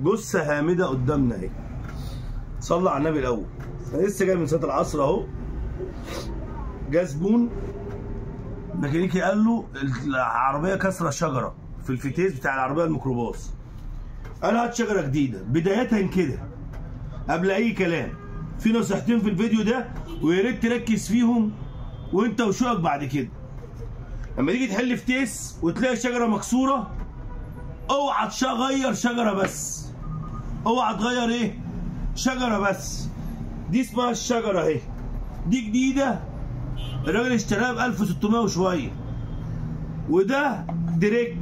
جثه هامده قدامنا اهي. صلى على النبي الاول. انا لسه جاي من صلاه العصر اهو. جه زبون ميكانيكي قال له العربيه كسره شجره في الفتيس بتاع العربيه الميكروباص. قال هات شجره جديده. بدايتها كده قبل اي كلام في نصيحتين في الفيديو ده ويا ريت تركز فيهم وانت وشوقك بعد كده. لما تيجي تحل فتيس وتلاقي شجره مكسوره اوعى تغير شجره بس. اوعى تغير ايه؟ شجره بس. دي اسمها الشجره اهي. دي جديده الراجل اشتراها ب 1600 وشويه. وده دريك.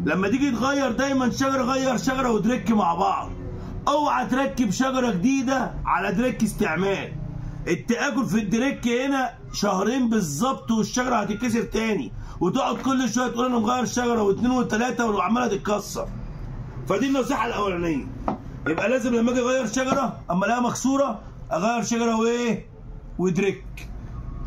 لما تيجي تغير دايما شجره غير شجره ودريك مع بعض. اوعى تركب شجره جديده على دريك استعمال. التآكل في الدريك هنا شهرين بالظبط والشجره هتتكسر تاني وتقعد كل شويه تقول انا مغير شجره واثنين وثلاثه وعماله تتكسر. فدي النصيحه الاولانيه. يبقى لازم لما اجي اغير شجره اما الاقيها مكسوره اغير شجره وايه؟ ودريك.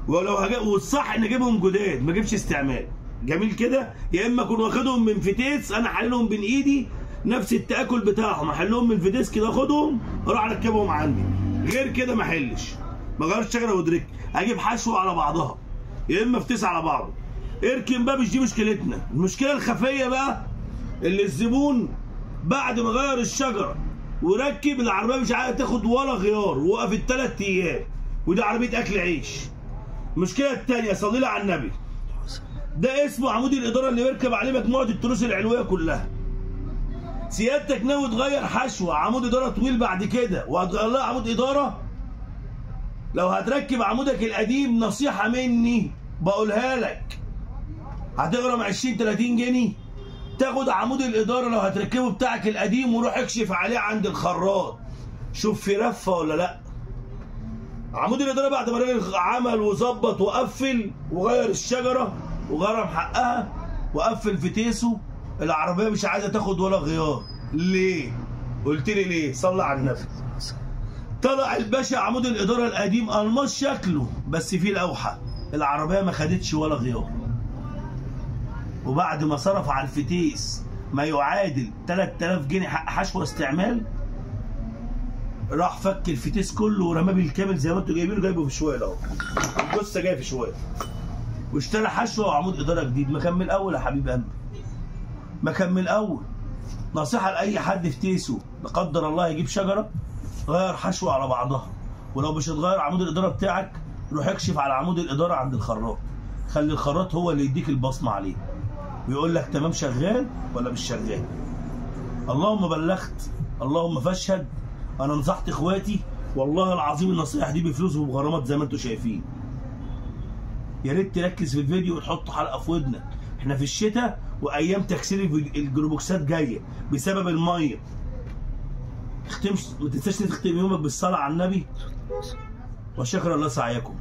والصح ان اجيبهم جداد ما اجيبش استعمال. جميل كده؟ يا اما اكون واخدهم من فتيس انا حللهم بين ايدي نفس التآكل بتاعهم احلهم من فتيس كده اخدهم اروح اركبهم عندي. غير كده ما احلش. ما غيرش شجره ودريك. اجيب حشوه على بعضها يا اما فتيس على بعضه. اركن بقى مش دي مشكلتنا. المشكله الخفيه بقى اللي الزبون بعد ما غير الشجره وركب العربيه مش عايزه تاخد ولا غيار ووقفت 3 ايام ودي عربيه اكل عيش. المشكله الثانيه صلي لي على النبي. ده اسمه عمود الاداره اللي بيركب عليه مجموعه التروس العلويه كلها. سيادتك ناوي تغير حشوه عمود اداره طويل بعد كده وهتغير لها عمود اداره؟ لو هتركب عمودك القديم نصيحه مني بقولها لك هتغرم 20 30 جنيه. تاخد عمود الاداره لو هتركبه بتاعك القديم وروح اكشف عليه عند الخراط شوف في رفه ولا لا. عمود الاداره بعد ما الراجل عمل وظبط وقفل وغير الشجره وغرم حقها وقفل فتيسه العربيه مش عايزه تاخد ولا غيار. ليه؟ قلت لي ليه؟ صلى على النبي. طلع الباشا عمود الاداره القديم الماس شكله بس فيه لوحه. العربيه ما خدتش ولا غيار. وبعد ما صرف على الفتيس ما يعادل 3000 جنيه حق حشوه استعمال راح فك الفتيس كله ورماه بالكامل زي ما انتوا جايبينه. جايبه في شوال اهو. الجثه جايه في شوال. واشترى حشوه وعمود اداره جديد. مكمل اول يا حبيب قلبي. مكمل اول. نصيحه لاي حد فتيسه لا قدر الله يجيب شجره غير حشوه على بعضها. ولو مش هتغير عمود الاداره بتاعك روح اكشف على عمود الاداره عند الخراط. خلي الخراط هو اللي يديك البصمه عليه ويقول لك تمام شغال ولا مش شغال. اللهم بلغت اللهم فاشهد. انا نصحت اخواتي والله العظيم النصيحه دي بفلوس وبغرامات زي ما انتم شايفين. يا ريت تركز في الفيديو وتحط حلقه في ودنك. احنا في الشتاء وايام تكسير الجلوبوكسات جايه بسبب الميه. ما تنساش تختم يومك بالصلاه على النبي وشكر الله سعيكم.